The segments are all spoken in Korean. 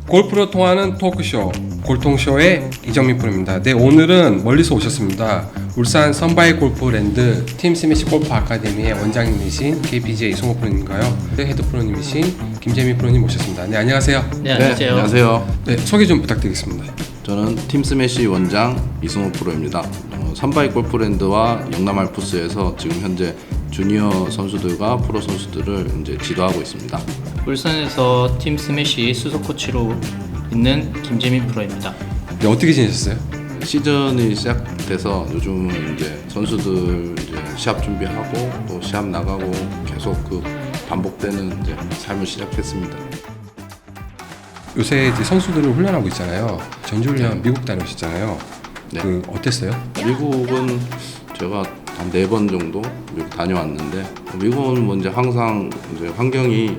골프로 통하는 토크쇼 골통쇼의 이정민 프로입니다. 네, 오늘은 멀리서 오셨습니다. 울산 선바이 골프랜드 팀 스매시 골프 아카데미의 원장님이신 KPGA 이승호 프로님과요, 헤드 프로님이신 김재민 프로님 모셨습니다. 네, 안녕하세요. 네, 안녕하세요. 안녕하세요. 네, 소개 좀 부탁드리겠습니다. 저는 팀 스매시 원장 이승호 프로입니다. 선바이 골프랜드와 영남 알프스에서 지금 현재 주니어 선수들과 프로 선수들을 이제 지도하고 있습니다. 울산에서 팀 스매시 수석 코치로 있는 김재민 프로입니다. 네, 어떻게 지내셨어요? 시즌이 시작돼서 요즘은 이제 선수들 이제 시합 준비하고 또 시합 나가고 계속 그 반복되는 이제 삶을 시작했습니다. 요새 이제 선수들을 훈련하고 있잖아요. 전지훈련 미국 다녀오셨잖아요. 네. 어땠어요? 미국은 제가 한 4번 정도 미국 다녀왔는데, 미국은 뭐 이제 항상 이제 환경이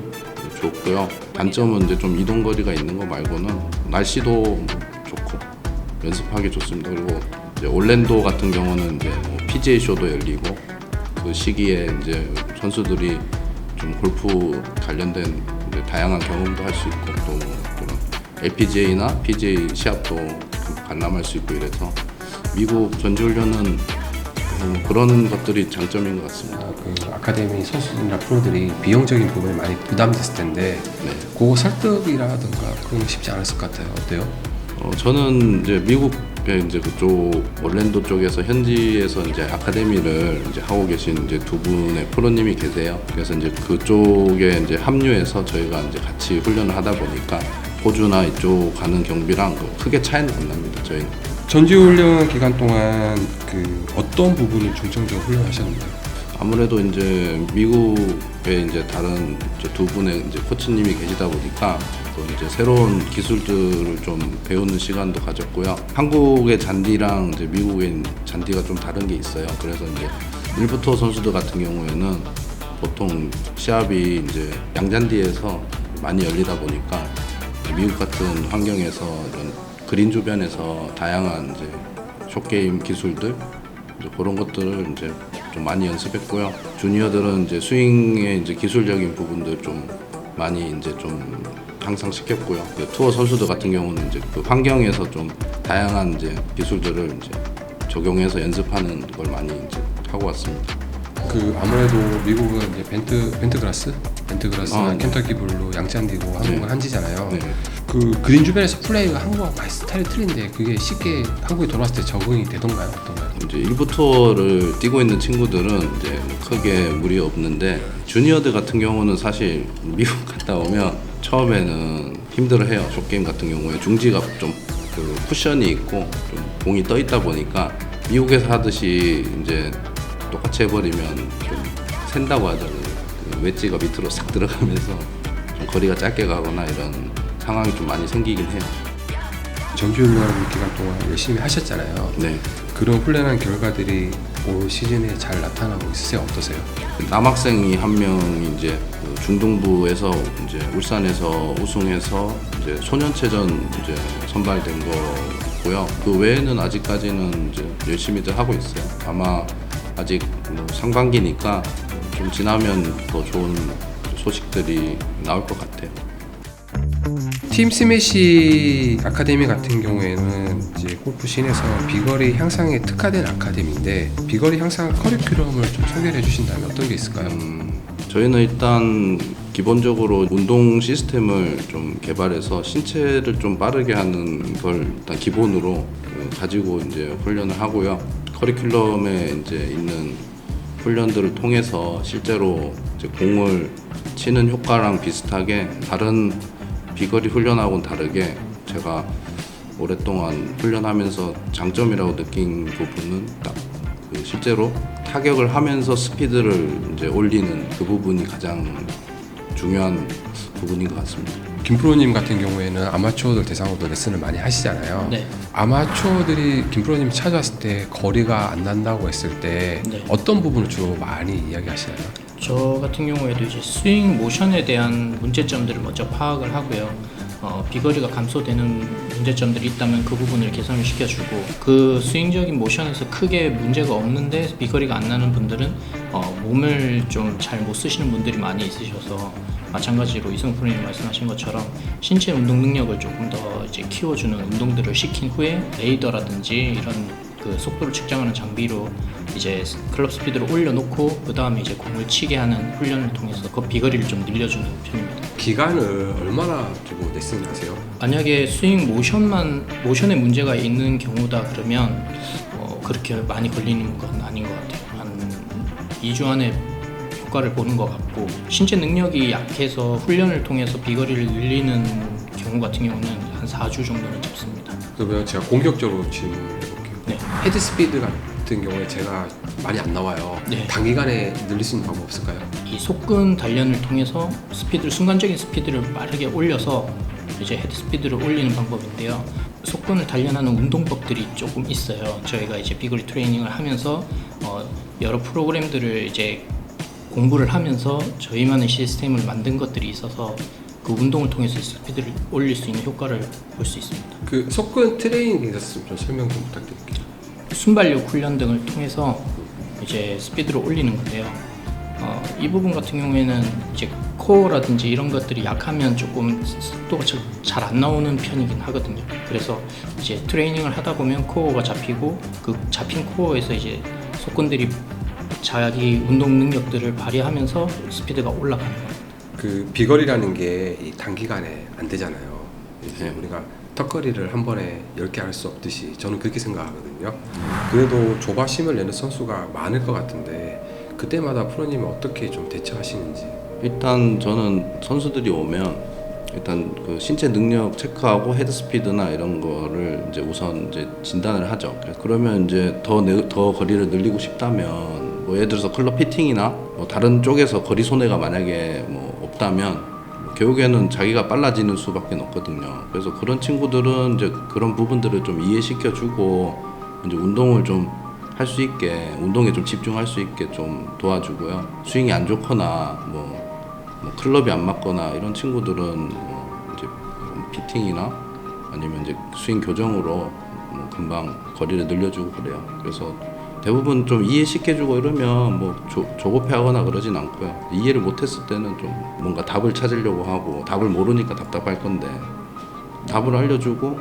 좋고요. 단점은 이제 좀 이동 거리가 있는 거 말고는 날씨도 좋고 연습하기 좋습니다. 그리고 이제 올랜도 같은 경우는 이제 뭐 PGA 쇼도 열리고 그 시기에 이제 선수들이 좀 골프 관련된 이제 다양한 경험도 할 수 있고 또 그런 LPGA나 PGA 시합도 관람할 수 있고 이래서 미국 전지훈련은 그런 것들이 장점인 것 같습니다. 그 아카데미 선수들이나 프로들이 비용적인 부분이 많이 부담됐을 텐데, 네. 그거 설득이라든가 그런 거 쉽지 않았을 것 같아요. 어때요? 저는 이제 미국에 이제 그쪽 올랜도 쪽에서 현지에서 이제 아카데미를 이제 하고 계신 이제 두 분의 프로님이 계세요. 그래서 이제 그쪽에 이제 합류해서 저희가 이제 같이 훈련을 하다 보니까 호주나 이쪽 가는 경비랑 크게 차이는 안 납니다. 저희는. 전지훈련 기간 동안 그 어떤 부분을 중점적으로 훈련하셨는데요? 아무래도 이제 미국에 이제 다른 두 분의 이제 코치님이 계시다 보니까 또 이제 새로운 기술들을 좀 배우는 시간도 가졌고요. 한국의 잔디랑 이제 미국의 잔디가 좀 다른 게 있어요. 그래서 이제 일부터 선수들 같은 경우에는 보통 시합이 이제 양잔디에서 많이 열리다 보니까 미국 같은 환경에서 이런 그린 주변에서 다양한 이제 숏게임 기술들 이제 그런 것들을 이제 좀 많이 연습했고요. 주니어들은 이제 스윙의 이제 기술적인 부분들 좀 많이 이제 좀 향상시켰고요. 투어 선수들 같은 경우는 이제 그 환경에서 좀 다양한 이제 기술들을 이제 적용해서 연습하는 걸 많이 이제 하고 왔습니다. 그 아무래도 미국은 이제 벤트그라스나 네. 켄터키 블루, 양잔디고 한국은 네. 한지잖아요. 네. 그 그린 주변에서 플레이가 한국하고 많이 스타일이 틀린데 그게 쉽게 한국에 돌아왔을 때 적응이 되던가요? 어떤가요? 이제 일부 투어를 뛰고 있는 친구들은 이제 크게 무리 없는데, 주니어들 같은 경우는 사실 미국 갔다 오면 처음에는 힘들어해요. 숏게임 같은 경우에 중지가 좀 그 쿠션이 있고 좀 공이 떠 있다 보니까 미국에서 하듯이 이제 똑같이 해버리면 좀 샌다고 하잖아요. 그 웨지가 밑으로 싹 들어가면서 좀 거리가 짧게 가거나 이런 상황이 좀 많이 생기긴 해요. 전지훈련 기간 동안 열심히 하셨잖아요. 네. 그런 훈련한 결과들이 올 시즌에 잘 나타나고 있으세요? 어떠세요? 남학생이 한 명이 이제 그 중등부에서 이제 울산에서 우승해서 이제 소년체전 이제 선발된 거고요. 그 외에는 아직까지는 이제 열심히들 하고 있어요. 아마 아직 뭐 상반기니까 좀 지나면 더 좋은 소식들이 나올 것 같아요. 팀 스매시 아카데미 같은 경우에는 이제 골프 씬에서 비거리 향상에 특화된 아카데미인데, 비거리 향상 커리큘럼을 좀 소개를 해주신다면 어떤 게 있을까요? 저희는 일단 기본적으로 운동 시스템을 좀 개발해서 신체를 좀 빠르게 하는 걸 일단 기본으로 가지고 이제 훈련을 하고요. 커리큘럼에 이제 있는 훈련들을 통해서 실제로 이제 공을 치는 효과랑 비슷하게 다른 비거리 훈련하고는 다르게 제가 오랫동안 훈련하면서 장점이라고 느낀 부분은 딱 그 실제로 타격을 하면서 스피드를 이제 올리는 그 부분이 가장 중요한 부분인 것 같습니다. 김 프로님 같은 경우에는 아마추어들 대상으로 레슨을 많이 하시잖아요. 네. 아마추어들이 김 프로님 찾아왔을 때 거리가 안 난다고 했을 때 네. 어떤 부분을 주로 많이 이야기하시나요? 저 같은 경우에도 이제 스윙 모션에 대한 문제점들을 먼저 파악을 하고요. 비거리가 감소되는 문제점들이 있다면 그 부분을 개선을 시켜주고, 그 스윙적인 모션에서 크게 문제가 없는데 비거리가 안 나는 분들은 몸을 좀 잘 못 쓰시는 분들이 많이 있으셔서, 마찬가지로 이승우 프로님 말씀하신 것처럼 신체 운동 능력을 조금 더 이제 키워주는 운동들을 시킨 후에 레이더라든지 이런 그 속도를 측정하는 장비로 이제 클럽 스피드를 올려놓고 그 다음에 이제 공을 치게 하는 훈련을 통해서 그 비거리를 좀 늘려주는 편입니다. 기간을 얼마나 두고 레슨 하세요? 만약에 스윙 모션에 문제가 있는 경우다 그러면 그렇게 많이 걸리는 건 아닌 것 같아요. 한 2주 안에 효과를 보는 것 같고, 신체 능력이 약해서 훈련을 통해서 비거리를 늘리는 경우 같은 경우는 한 4주 정도는 잡습니다. 그러면 제가 공격적으로 질문해볼게요. 네. 헤드 스피드 같은 경우에 제가 많이 안 나와요. 네. 단기간에 늘릴 수 있는 방법 없을까요? 이 속근 단련을 통해서 순간적인 스피드를 빠르게 올려서 이제 헤드 스피드를 올리는 방법인데요. 속근을 단련하는 운동법들이 조금 있어요. 저희가 이제 비거리 트레이닝을 하면서 여러 프로그램들을 이제 공부를 하면서 저희만의 시스템을 만든 것들이 있어서 그 운동을 통해서 스피드를 올릴 수 있는 효과를 볼 수 있습니다. 그 속근 트레이닝에 대해서 좀 설명 좀 부탁드릴게요. 순발력 훈련 등을 통해서 이제 스피드를 올리는 건데요. 이 부분 같은 경우에는 이제 코어라든지 이런 것들이 약하면 조금 속도가 잘 안 나오는 편이긴 하거든요. 그래서 이제 트레이닝을 하다 보면 코어가 잡히고, 그 잡힌 코어에서 이제 속근들이 자기 운동 능력들을 발휘하면서 스피드가 올라가는 겁니다. 그 비거리라는 게 이 단기간에 안 되잖아요. 이제 네. 우리가 턱걸이를 한 번에 10개 할 수 없듯이 저는 그렇게 생각하거든요. 그래도 조바심을 내는 선수가 많을 것 같은데 그때마다 프로님은 어떻게 좀 대처하시는지. 일단 저는 선수들이 오면 일단 그 신체 능력 체크하고 헤드 스피드나 이런 거를 이제 우선 이제 진단을 하죠. 그러면 이제 더 거리를 늘리고 싶다면 뭐 예를 들어서 클럽 피팅이나 뭐 다른 쪽에서 거리 손해가 만약에 뭐 없다면 결국에는 자기가 빨라지는 수밖에 없거든요. 그래서 그런 친구들은 이제 그런 부분들을 좀 이해시켜 주고 이제 운동을 좀 할 수 있게, 운동에 좀 집중할 수 있게 좀 도와주고요. 스윙이 안 좋거나 뭐 클럽이 안 맞거나 이런 친구들은 뭐 이제 피팅이나 아니면 이제 스윙 교정으로 뭐 금방 거리를 늘려주고 그래요. 그래서 대부분 좀 이해시켜주고 이러면 뭐 조급해하거나 그러진 않고요. 이해를 못했을 때는 좀 뭔가 답을 찾으려고 하고, 답을 모르니까 답답할 건데 답을 알려주고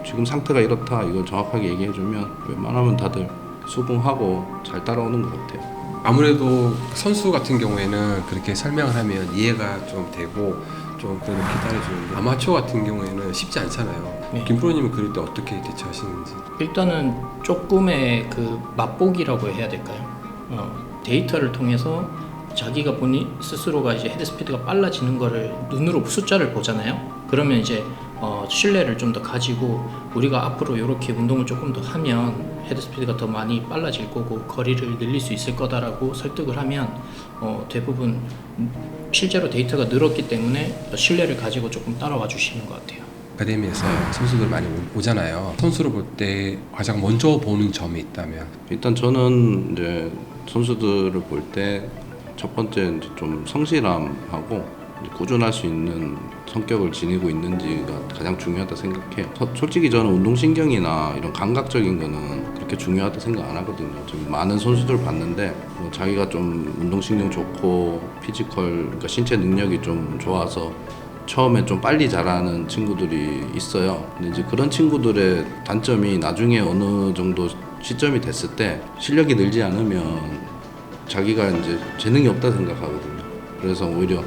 지금 상태가 이렇다 이걸 정확하게 얘기해주면 웬만하면 다들 수긍하고 잘 따라오는 것 같아요. 아무래도 선수 같은 경우에는 그렇게 설명을 하면 이해가 좀 되고 좀 그래도 기다려주는데 아마추어 같은 경우에는 쉽지 않잖아요. 네. 김 프로님은 그럴 때 어떻게 대처하시는지. 일단은 조금의 그 맛보기라고 해야 될까요? 데이터를 통해서 자기가 보니 스스로가 이제 헤드 스피드가 빨라지는 거를 눈으로 숫자를 보잖아요. 그러면 이제 신뢰를 좀 더 가지고 우리가 앞으로 이렇게 운동을 조금 더 하면 헤드 스피드가 더 많이 빨라질 거고 거리를 늘릴 수 있을 거다라고 설득을 하면 대부분 실제로 데이터가 늘었기 때문에 신뢰를 가지고 조금 따라와 주시는 것 같아요. 아카데미에서 선수들 많이 오잖아요. 선수를 볼 때 가장 먼저 보는 점이 있다면? 일단 저는 이제 선수들을 볼 때 첫 번째 이제 좀 성실함하고 이제 꾸준할 수 있는 성격을 지니고 있는지가 가장 중요하다 생각해요. 솔직히 저는 운동신경이나 이런 감각적인 거는 그렇게 중요하다 생각 안 하거든요. 좀 많은 선수들 봤는데 뭐 자기가 좀 운동신경 좋고 피지컬, 그러니까 신체 능력이 좀 좋아서 처음에 좀 빨리 자라는 친구들이 있어요. 근데 이제 그런 친구들의 단점이 나중에 어느 정도 시점이 됐을 때 실력이 늘지 않으면 자기가 이제 재능이 없다 생각하거든요. 그래서 오히려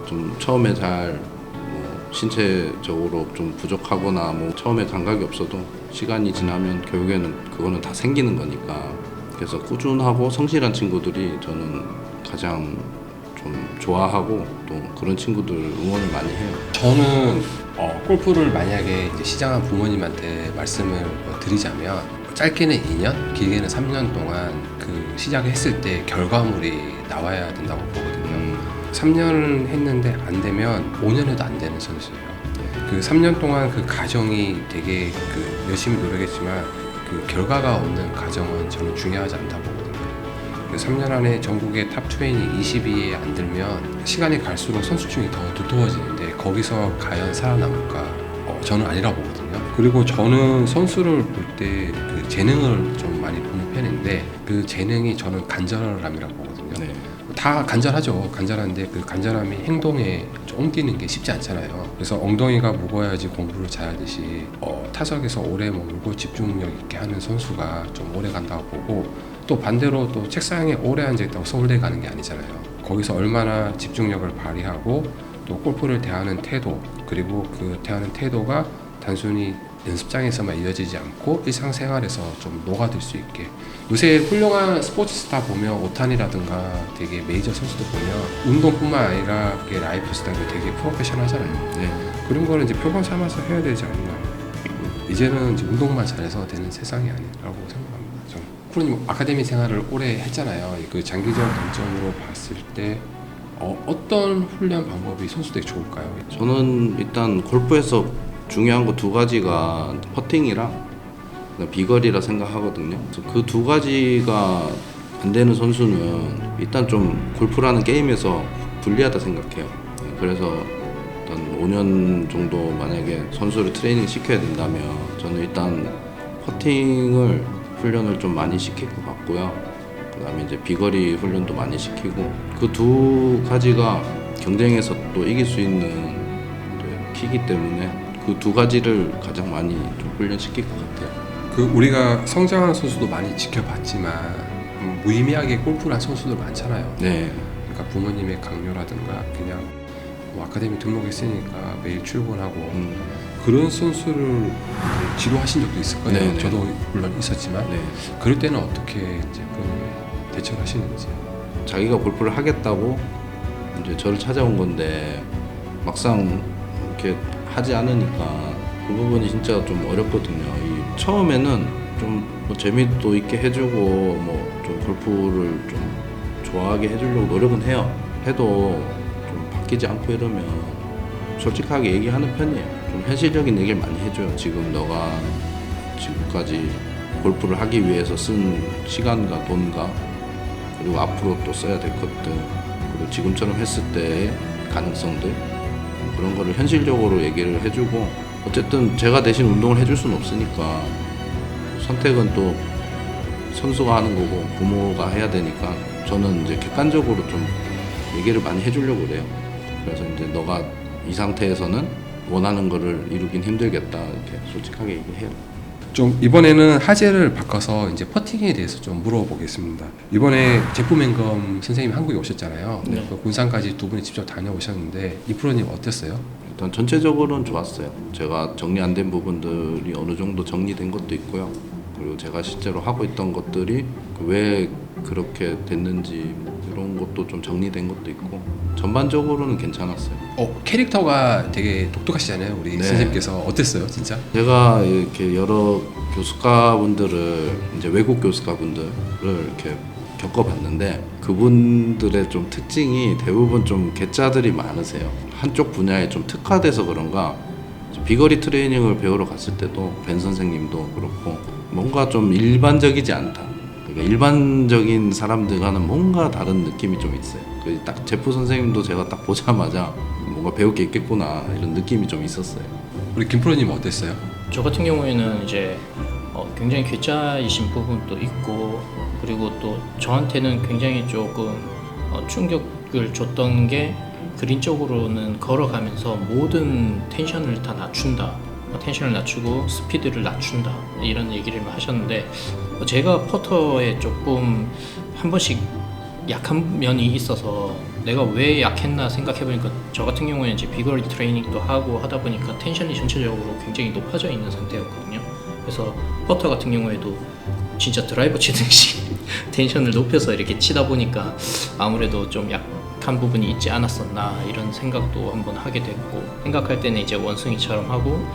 좀 처음에 뭐 신체적으로 좀 부족하거나 뭐 처음에 감각이 없어도 시간이 지나면 결국에는 그거는 다 생기는 거니까. 그래서 꾸준하고 성실한 친구들이 저는 가장 좀 좋아하고 또 그런 친구들 응원을 많이 해요. 저는 골프를 만약에 이제 시작한 부모님한테 말씀을 드리자면 짧게는 2년, 길게는 3년 동안 그 시작을 했을 때 결과물이 나와야 된다고 보거든요. 3년 했는데 안 되면 5년 해도 안 되는 선수예요. 그 3년 동안 그 과정이 되게 그 열심히 노력했지만 그 결과가 없는 과정은 저는 중요하지 않다고 보거든요. 3년 안에 전국의 탑 20, 22에 안 들면 시간이 갈수록 선수층이 더 두터워지는데 거기서 과연 살아남을까? 저는 아니라고 보거든요. 그리고 저는 선수를 볼 때 그 재능을 좀 많이 보는 편인데 그 재능이 저는 간절함이라고 보거든요. 네. 다 간절하죠. 간절한데 그 간절함이 행동에 좀 옮기는 게 쉽지 않잖아요. 그래서 엉덩이가 무거워야지 공부를 잘하듯이 타석에서 오래 머물고 집중력 있게 하는 선수가 좀 오래 간다고 보고, 또 반대로 또 책상에 오래 앉아있다고 서울대 가는 게 아니잖아요. 거기서 얼마나 집중력을 발휘하고 또 골프를 대하는 태도, 그리고 그 대하는 태도가 단순히 연습장에서만 이어지지 않고 일상생활에서 좀 녹아들 수 있게. 요새 훌륭한 스포츠 스타 보면 오타니라든가 되게 메이저 선수들 보면 운동뿐만 아니라 그게 라이프 스타일도 되게 프로페셔널하잖아요. 네. 그런 거는 이제 표본 삼아서 해야 되지 않나. 이제는 이제 운동만 잘해서 되는 세상이 아니라고 생각합니다. 저는. 프로님 아카데미 생활을 오래 했잖아요. 그 장기적 관점으로 봤을 때 어떤 훈련 방법이 선수들에게 좋을까요? 저는 일단 골프에서 중요한 거 두 가지가 퍼팅이랑 비거리라 생각하거든요. 그 두 가지가 안 되는 선수는 일단 좀 골프라는 게임에서 불리하다 생각해요. 그래서 일단 5년 정도 만약에 선수를 트레이닝 시켜야 된다면 저는 일단 퍼팅을 훈련을 좀 많이 시킬 것 같고요. 그다음에 이제 비거리 훈련도 많이 시키고, 그 두 가지가 경쟁에서 또 이길 수 있는 키기 때문에 그 두 가지를 가장 많이 좀 훈련시킬 것 같아요. 그 우리가 성장하는 선수도 많이 지켜봤지만 무의미하게 골프를 한 선수들 많잖아요. 네. 그러니까 부모님의 강요라든가 그냥 뭐 아카데미 등록했으니까 매일 출근하고 그런 선수를 지도하신 적도 있을 거예요. 네네. 저도 물론 있었지만 네. 그럴 때는 어떻게 이제 대처를 하시는지. 자기가 골프를 하겠다고 이제 저를 찾아온 건데 막상 이렇게 하지 않으니까 그 부분이 진짜 좀 어렵거든요. 처음에는 좀 뭐 재미도 있게 해주고 뭐 좀 골프를 좀 좋아하게 해주려고 노력은 해요. 해도 좀 바뀌지 않고 이러면 솔직하게 얘기하는 편이에요. 좀 현실적인 얘기를 많이 해줘요. 지금 너가 지금까지 골프를 하기 위해서 쓴 시간과 돈과 그리고 앞으로 또 써야 될 것들, 그리고 지금처럼 했을 때의 가능성들, 그런 거를 현실적으로 얘기를 해주고, 어쨌든 제가 대신 운동을 해줄 수는 없으니까 선택은 또 선수가 하는 거고 부모가 해야 되니까 저는 이제 객관적으로 좀 얘기를 많이 해주려고 그래요. 그래서 이제 너가 이 상태에서는 원하는 거를 이루긴 힘들겠다 이렇게 솔직하게 얘기해요. 좀 이번에는 화제를 바꿔서 이제 퍼팅에 대해서 좀 물어보겠습니다. 이번에 제프 맹검 선생님이 한국에 오셨잖아요. 네. 그 군산까지 두 분이 직접 다녀오셨는데 이 프로님 어땠어요? 일단 전체적으로는 좋았어요. 제가 정리 안 된 부분들이 어느 정도 정리된 것도 있고요. 그리고 제가 실제로 하고 있던 것들이 왜 그렇게 됐는지 이런 것도 좀 정리된 것도 있고, 전반적으로는 괜찮았어요. 캐릭터가 되게 독특하시잖아요. 우리 네. 선생님께서 어땠어요, 진짜? 제가 이렇게 여러 교수가분들을, 이제 외국 교수가분들을 이렇게 겪어봤는데 그분들의 좀 특징이 대부분 좀 괴짜들이 많으세요. 한쪽 분야에 좀 특화돼서 그런가 비거리 트레이닝을 배우러 갔을 때도 벤 선생님도 그렇고 뭔가 좀 일반적이지 않다. 그러니까 일반적인 사람들과는 뭔가 다른 느낌이 좀 있어요. 딱 제프 선생님도 제가 딱 보자마자 뭔가 배울 게 있겠구나 이런 느낌이 좀 있었어요. 우리 김 프로님 어땠어요? 저 같은 경우에는 이제 굉장히 괴짜이신 부분도 있고, 그리고 또 저한테는 굉장히 조금 충격을 줬던 게 그린 쪽으로는 걸어가면서 모든 텐션을 다 낮춘다, 텐션을 낮추고 스피드를 낮춘다 이런 얘기를 하셨는데, 제가 퍼터에 조금 한 번씩 약한 면이 있어서 내가 왜 약했나 생각해보니까 저 같은 경우에는 이제 비거리 트레이닝도 하고 하다 보니까 텐션이 전체적으로 굉장히 높아져 있는 상태였거든요. 그래서 퍼터 같은 경우에도 진짜 드라이버 치듯이 텐션을 높여서 이렇게 치다 보니까 아무래도 좀 약한 부분이 있지 않았었나 이런 생각도 한번 하게 됐고, 생각할 때는 이제 원숭이처럼 하고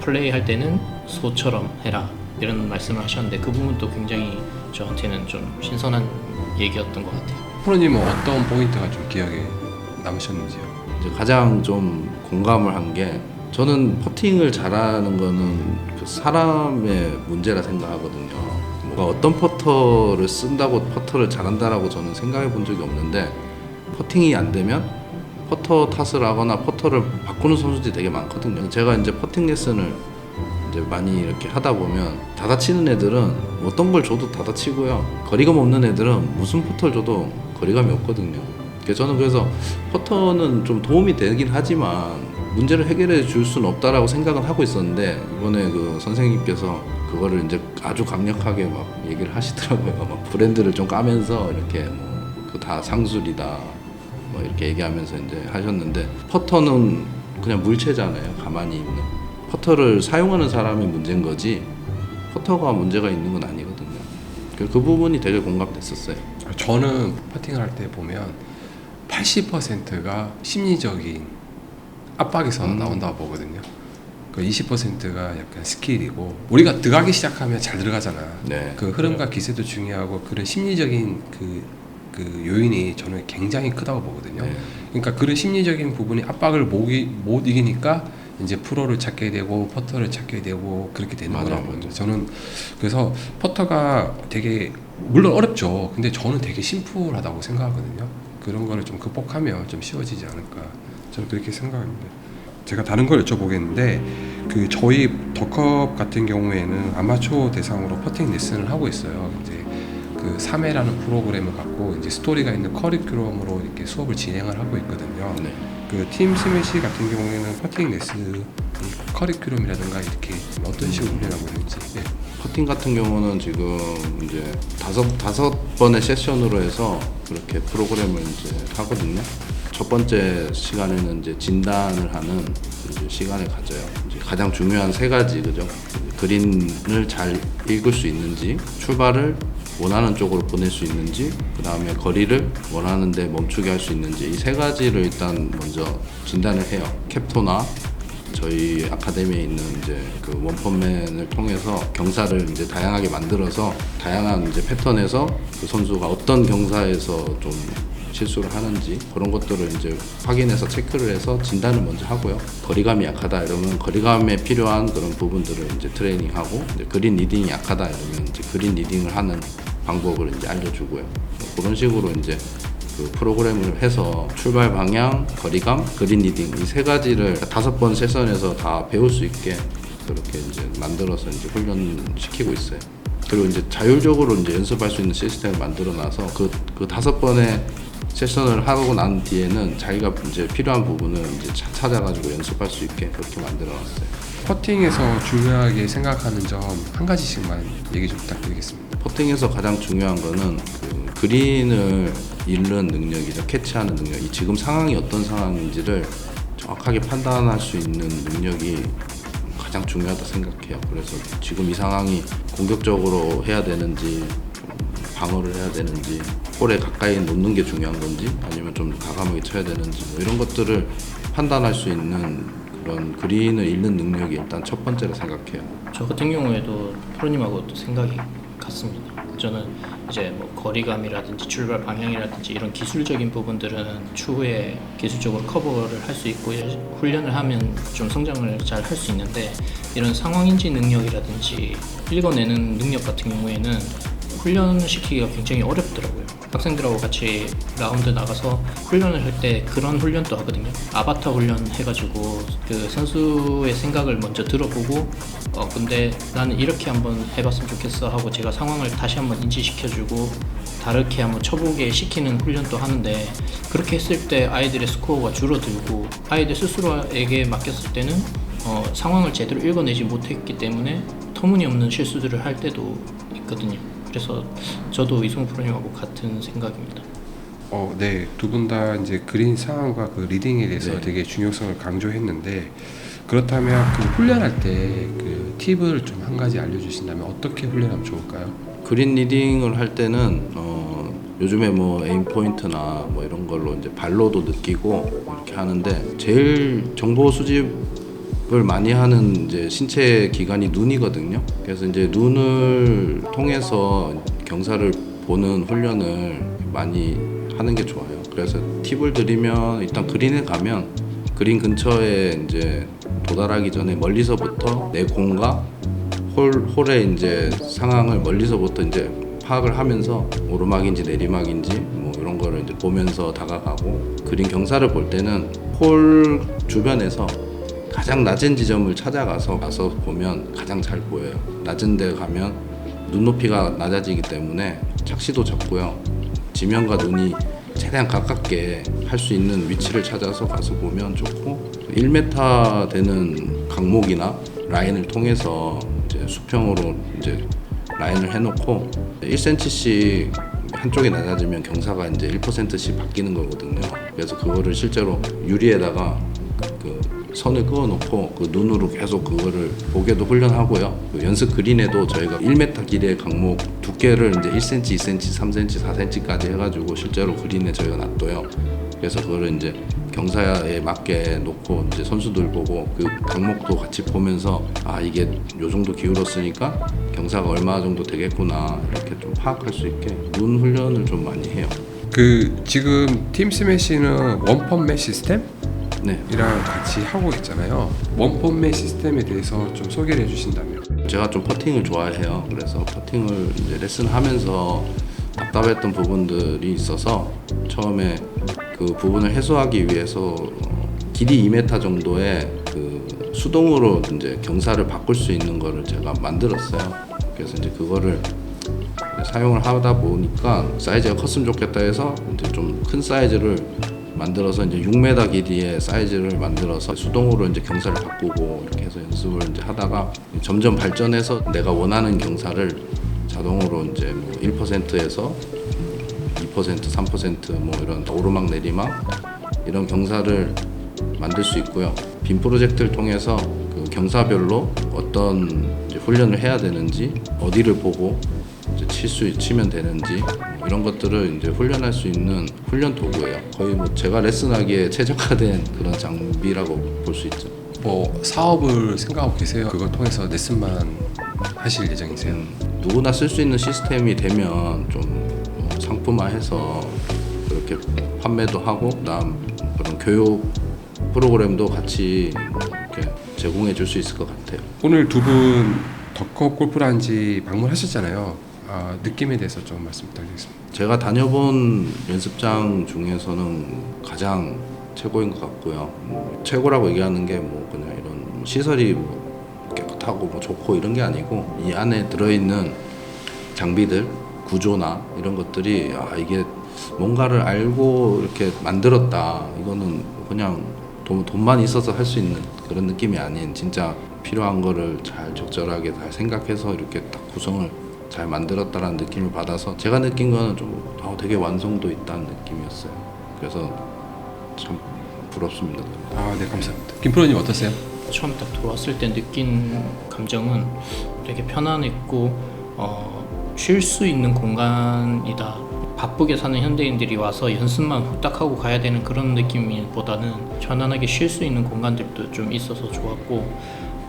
플레이할 때는 소처럼 해라 이런 말씀을 하셨는데, 그 부분도 굉장히 저한테는 좀 신선한 얘기였던 것 같아요. 프로님은 어떤 포인트가 좀 기억에 남으셨는지요? 이제 가장 좀 공감을 한 게, 저는 퍼팅을 잘하는 거는 그 사람의 문제라 생각하거든요. 누가 어떤 퍼터를 쓴다고 퍼터를 잘한다라고 저는 생각해 본 적이 없는데 퍼팅이 안 되면 퍼터 탓을 하거나 퍼터를 바꾸는 선수들이 되게 많거든요. 제가 이제 퍼팅 레슨을 이제 많이 이렇게 하다 보면 다다치는 애들은 어떤 걸 줘도 다다치고요. 거리감 없는 애들은 무슨 퍼터를 줘도 거리감이 없거든요. 저는 그래서 퍼터는 좀 도움이 되긴 하지만 문제를 해결해 줄 수는 없다라고 생각은 하고 있었는데 이번에 그 선생님께서 그거를 이제 아주 강력하게 막 얘기를 하시더라고요. 막 브랜드를 좀 까면서 이렇게 뭐 그 다 상술이다 뭐 이렇게 얘기하면서 이제 하셨는데 퍼터는 그냥 물체잖아요. 가만히 있는 퍼터를 사용하는 사람이 문제인 거지 퍼터가 문제가 있는 건 아니거든요. 그 부분이 되게 공감됐었어요. 저는 퍼팅을 할 때 보면 80%가 심리적인 압박에서 나온다고 보거든요. 그 20%가 약간 스킬이고 우리가 들어가기 시작하면 잘 들어가잖아. 네. 그 흐름과 기세도 중요하고 그런 심리적인 그 요인이 저는 굉장히 크다고 보거든요. 네. 그러니까 그런 심리적인 부분이 압박을 못 이기니까 이제 프로를 찾게 되고 퍼터를 찾게 되고 그렇게 되는 맞아요, 거라고 맞아요. 보거든요. 저는 그래서 퍼터가 되게 물론 어렵죠. 근데 저는 되게 심플하다고 생각하거든요. 그런 거를 좀 극복하면 좀 쉬워지지 않을까. 저는 그렇게 생각합니다. 제가 다른 걸 여쭤보겠는데 그 저희 더컵 같은 경우에는 아마추어 대상으로 퍼팅 레슨을 하고 있어요. 이제 그 3회라는 프로그램을 갖고 이제 스토리가 있는 커리큘럼으로 이렇게 수업을 진행을 하고 있거든요. 네. 그 팀 스매시 같은 경우에는 퍼팅 레슨 커리큘럼이라든가 이렇게 어떤 식으로 운영하고 있는지. 네. 퍼팅 같은 경우는 지금 이제 다섯 번의 세션으로 해서 그렇게 프로그램을 이제 하거든요. 첫 번째 시간에는 이제 진단을 하는 이제 시간을 가져요. 이제 가장 중요한 세 가지, 그죠? 그린을 잘 읽을 수 있는지, 출발을 원하는 쪽으로 보낼 수 있는지, 그 다음에 거리를 원하는 데 멈추게 할 수 있는지, 이 세 가지를 일단 먼저 진단을 해요. 캡토나 저희 아카데미에 있는 이제 그 원펀맨을 통해서 경사를 이제 다양하게 만들어서 다양한 이제 패턴에서 그 선수가 어떤 경사에서 좀 실수를 하는지 그런 것들을 이제 확인해서 체크를 해서 진단을 먼저 하고요. 거리감이 약하다 이러면 거리감에 필요한 그런 부분들을 이제 트레이닝하고 이제 그린 리딩이 약하다 이러면 이제 그린 리딩을 하는 방법을 이제 알려주고요. 그런 식으로 이제 그 프로그램을 해서 출발 방향, 거리감, 그린 리딩 이 세 가지를 5번 세션에서 다 배울 수 있게 그렇게 이제 만들어서 이제 훈련시키고 있어요. 그리고 이제 자율적으로 이제 연습할 수 있는 시스템을 만들어놔서 그 5번의 세션을 하고 난 뒤에는 자기가 이제 필요한 부분을 이제 찾아가지고 연습할 수 있게 그렇게 만들어놨어요. 퍼팅에서 중요하게 생각하는 점 한 가지씩만 얘기 좀 부탁드리겠습니다. 퍼팅에서 가장 중요한 거는 그 그린을 읽는 능력이죠. 캐치하는 능력. 이 지금 상황이 어떤 상황인지를 정확하게 판단할 수 있는 능력이 가장 중요하다 생각해요. 그래서 지금 이 상황이 공격적으로 해야 되는지 방어를 해야 되는지 홀에 가까이 놓는 게 중요한 건지 아니면 좀 과감하게 쳐야 되는지 뭐 이런 것들을 판단할 수 있는 그런 그린을 읽는 능력이 일단 첫 번째로 생각해요. 저 같은 경우에도 프로님하고 또 생각이 같습니다. 저는 이제 뭐 거리감이라든지 출발 방향이라든지 이런 기술적인 부분들은 추후에 기술적으로 커버를 할 수 있고 훈련을 하면 좀 성장을 잘 할 수 있는데 이런 상황인지 능력이라든지 읽어내는 능력 같은 경우에는 훈련시키기가 굉장히 어렵더라고요. 학생들하고 같이 라운드 나가서 훈련을 할 때 그런 훈련도 하거든요. 아바타 훈련 해가지고 그 선수의 생각을 먼저 들어보고 근데 나는 이렇게 한번 해봤으면 좋겠어 하고 제가 상황을 다시 한번 인지시켜주고 다르게 한번 쳐보게 시키는 훈련도 하는데 그렇게 했을 때 아이들의 스코어가 줄어들고 아이들 스스로에게 맡겼을 때는 상황을 제대로 읽어내지 못했기 때문에 터무니없는 실수들을 할 때도 있거든요. 그래서 저도 이승우 프로님하고 같은 생각입니다. 네, 두 분 다 이제 그린 상황과 그 리딩에 대해서 네. 되게 중요성을 강조했는데 그렇다면 그 훈련할 때 그 팁을 좀 한 가지 알려주신다면 어떻게 훈련하면 좋을까요? 그린 리딩을 할 때는 요즘에 뭐 에임 포인트나 뭐 이런 걸로 이제 발로도 느끼고 이렇게 하는데 제일 정보 수집을 많이 하는 이제 신체 기관이 눈이거든요. 그래서 이제 눈을 통해서 경사를 보는 훈련을 많이 하는 게 좋아요. 그래서 팁을 드리면 일단 그린에 가면 그린 근처에 이제 도달하기 전에 멀리서부터 내 공과 홀의 이제 상황을 멀리서부터 이제 파악을 하면서 오르막인지 내리막인지 뭐 이런 거를 이제 보면서 다가가고, 그린 경사를 볼 때는 홀 주변에서 가장 낮은 지점을 찾아가서 보면 가장 잘 보여요. 낮은 데 가면 눈높이가 낮아지기 때문에 착시도 적고요. 지면과 눈이 최대한 가깝게 할 수 있는 위치를 찾아서 가서 보면 좋고, 1m 되는 강목이나 라인을 통해서 이제 수평으로 이제 라인을 해놓고 1cm씩 한쪽이 낮아지면 경사가 이제 1%씩 바뀌는 거거든요. 그래서 그거를 실제로 유리에다가 그 선을 그어놓고 그 눈으로 계속 그거를 보게도 훈련하고요. 그 연습 그린에도 저희가 1m 길이의 강목 두께를 이제 1cm, 2cm, 3cm, 4cm까지 해가지고 실제로 그린에 저희가 놔둬요. 그래서 그거를 이제 경사에 맞게 놓고 이제 선수들 보고 그 강목도 같이 보면서 아 이게 요 정도 기울었으니까 경사가 얼마 정도 되겠구나 이렇게 좀 파악할 수 있게 눈 훈련을 좀 많이 해요. 그 지금 팀 스매시는 원펀맷 시스템? 네. 이랑 같이 하고 있잖아요. 원펀맷 시스템에 대해서 좀 소개를 해주신다면. 제가 좀 퍼팅을 좋아해요. 그래서 퍼팅을 이제 레슨하면서 답답했던 부분들이 있어서 처음에 그 부분을 해소하기 위해서 길이 2m 정도의 그 수동으로 이제 경사를 바꿀 수 있는 거를 제가 만들었어요. 그래서 이제 그거를 사용을 하다 보니까 사이즈가 컸으면 좋겠다 해서 이제 좀 큰 사이즈를 만들어서 이제 6m 길이의 사이즈를 만들어서 수동으로 이제 경사를 바꾸고 이렇게 해서 연습을 이제 하다가 점점 발전해서 내가 원하는 경사를 자동으로 이제 뭐 1%에서 2%, 3% 뭐 이런 오르막 내리막 이런 경사를 만들 수 있고요. 빔 프로젝트를 통해서 그 경사별로 어떤 이제 훈련을 해야 되는지 어디를 보고 이제 치면 되는지 뭐 이런 것들을 이제 훈련할 수 있는 훈련 도구예요. 거의 뭐 제가 레슨하기에 최적화된 그런 장비라고 볼 수 있죠. 뭐 사업을 생각하고 계세요? 그걸 통해서 레슨만 하실 예정이세요? 누구나 쓸 수 있는 시스템이 되면 좀 상품화해서 그렇게 판매도 하고 그다음 그런 교육 프로그램도 같이 뭐 이렇게 제공해 줄 수 있을 것 같아요. 오늘 두 분 덕커 골프라운지 방문하셨잖아요. 느낌에 대해서 좀 말씀 부탁드리겠습니다. 제가 다녀본 연습장 중에서는 가장 최고인 것 같고요. 뭐 최고라고 얘기하는 게 뭐 그냥 이런 시설이 뭐 깨끗하고 뭐 좋고 이런 게 아니고 이 안에 들어있는 장비들 구조나 이런 것들이 이게 뭔가를 알고 이렇게 만들었다. 이거는 그냥 돈만 있어서 할 수 있는 그런 느낌이 아닌 진짜 필요한 거를 잘 적절하게 잘 생각해서 이렇게 딱 구성을 잘 만들었다라는 느낌을 받아서 제가 느낀 거는 좀 되게 완성도 있다는 느낌이었어요. 그래서 참 부럽습니다. 네, 감사합니다. 김프로님 어떠세요? 처음 딱 들어왔을 때 느낀 감정은 되게 편안했고 쉴 수 있는 공간이다. 바쁘게 사는 현대인들이 와서 연습만 후딱 하고 가야 되는 그런 느낌보다는 편안하게 쉴 수 있는 공간들도 좀 있어서 좋았고,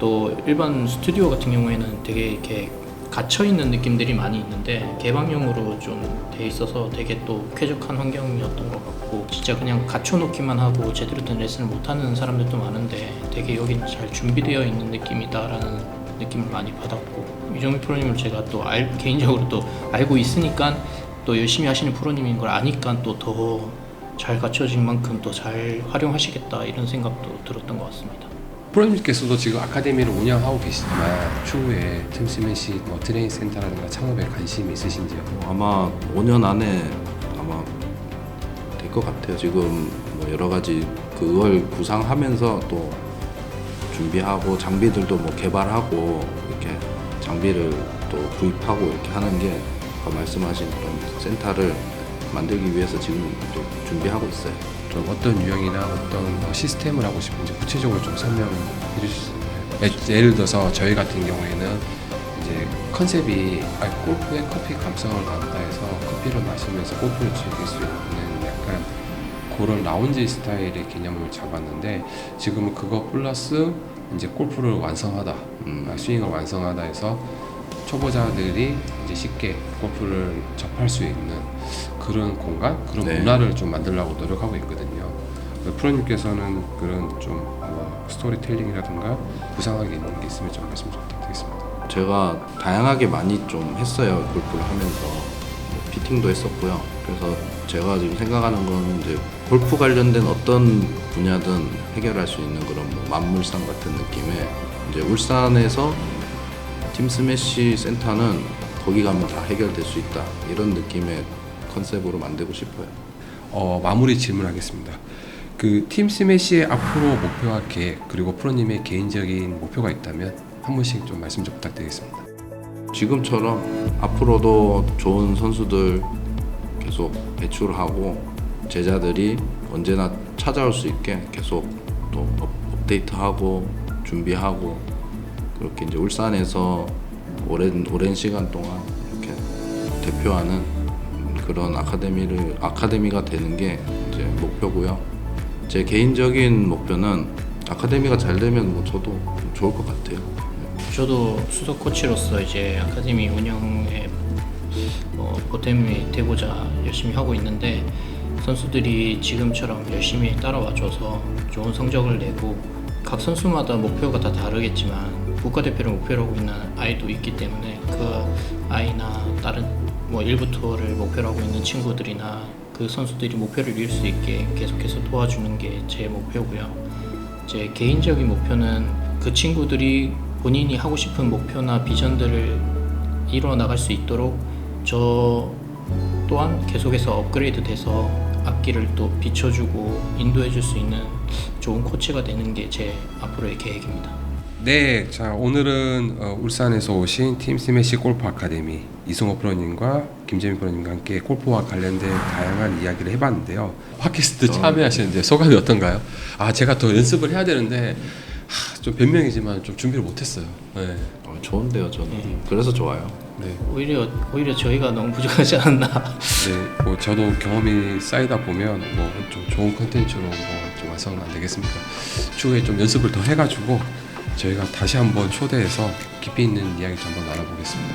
또 일반 스튜디오 같은 경우에는 되게 이렇게 갇혀 있는 느낌들이 많이 있는데 개방형으로 좀 돼 있어서 되게 또 쾌적한 환경이었던 것 같고, 진짜 그냥 갇혀놓기만 하고 제대로 된 레슨을 못하는 사람들도 많은데 되게 여긴 잘 준비되어 있는 느낌이다라는 느낌을 많이 받았고, 이정미 프로님을 제가 또 개인적으로 또 알고 있으니까 또 열심히 하시는 프로님인 걸 아니까 또 더 잘 갖춰진 만큼 또 잘 활용하시겠다 이런 생각도 들었던 것 같습니다. 프로님께서도 지금 아카데미를 운영하고 계시지만 추후에 팀 스매시 뭐 트레이닝 센터라든가 창업에 관심이 있으신지요? 아마 5년 안에 아마 될 것 같아요. 지금 뭐 여러 가지 그걸 구상하면서 또 준비하고 장비들도 뭐 개발하고 이렇게 장비를 또 구입하고 이렇게 하는 게 아까 말씀하신 그런 센터를 만들기 위해서 지금 또 준비하고 있어요. 좀 어떤 유형이나 어떤 시스템을 하고 싶은지 구체적으로 좀 설명해 주실 수 있나요? 예를 들어서 저희 같은 경우에는 이제 컨셉이 골프에 커피 감성을 담다 해서 커피를 마시면서 골프를 즐길 수 있는 약간 그런 라운지 스타일의 개념을 잡았는데, 지금은 그거 플러스 이제 골프를 완성하다, 스윙을 완성하다 해서 초보자들이 이제 쉽게 골프를 접할 수 있는 그런 공간, 그런 문화를 좀 만들려고 노력하고 있거든요. 프로님께서는 그런 좀 스토리텔링이라든가 구상하게 있는 게 있으면 좀 말씀 좀 부탁드리겠습니다. 제가 다양하게 많이 좀 했어요. 골프를 하면서 뭐 피팅도 했었고요. 그래서 제가 지금 생각하는 건 이제 골프 관련된 어떤 분야든 해결할 수 있는 그런 뭐 만물상 같은 느낌의 이제 울산에서 팀 스매시 센터는 거기 가면 다 해결될 수 있다 이런 느낌의 컨셉으로 만들고 싶어요. 마무리 질문하겠습니다. 그 팀 스매시의 앞으로 목표와 계획 그리고 프로님의 개인적인 목표가 있다면 한 분씩 좀 말씀 좀 부탁드리겠습니다. 지금처럼 앞으로도 좋은 선수들 계속 배출하고 제자들이 언제나 찾아올 수 있게 계속 또 업데이트하고 준비하고 그렇게 이제 울산에서 오랜 시간 동안 이렇게 대표하는 그런 아카데미가 되는 게 이제 목표고요. 제 개인적인 목표는 아카데미가 잘 되면 뭐 저도 좋을 것 같아요. 저도 수석 코치로서 이제 아카데미 운영에 보탬이 되고자 열심히 하고 있는데 선수들이 지금처럼 열심히 따라와줘서 좋은 성적을 내고 각 선수마다 목표가 다 다르겠지만 국가대표를 목표로 하고 있는 아이도 있기 때문에 그 아이나 다른 뭐 1부터를 목표로 하고 있는 친구들이나 그 선수들이 목표를 이룰 수 있게 계속해서 도와주는 게 제 목표고요. 제 개인적인 목표는 그 친구들이 본인이 하고 싶은 목표나 비전들을 이루어 나갈 수 있도록 저 또한 계속해서 업그레이드 돼서 악기를 또 비춰주고 인도해 줄 수 있는 좋은 코치가 되는 게 제 앞으로의 계획입니다. 네, 자 오늘은 울산에서 오신 팀 스매시 골프 아카데미 이승호 프로님과 김재민 프로님과 함께 골프와 관련된 다양한 이야기를 해봤는데요. 팟캐스트 참여하시는데 소감이 어떤가요? 제가 더 연습을 해야 되는데 좀 변명이지만 좀 준비를 못했어요. 네. 좋은데요, 저는. 그래서 좋아요. 네. 오히려 저희가 너무 부족하지 않나. 네, 뭐 저도 경험이 쌓이다 보면 뭐 좀 좋은 컨텐츠로 뭐 좀 완성은 안 되겠습니까? 추후에 좀 연습을 더 해가지고 저희가 다시 한번 초대해서 깊이 있는 이야기 좀 한번 나눠보겠습니다.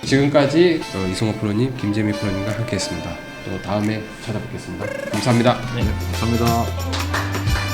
지금까지 이승호 프로님, 김재민 프로님과 함께했습니다. 또 다음에 찾아뵙겠습니다. 감사합니다. 네. 감사합니다.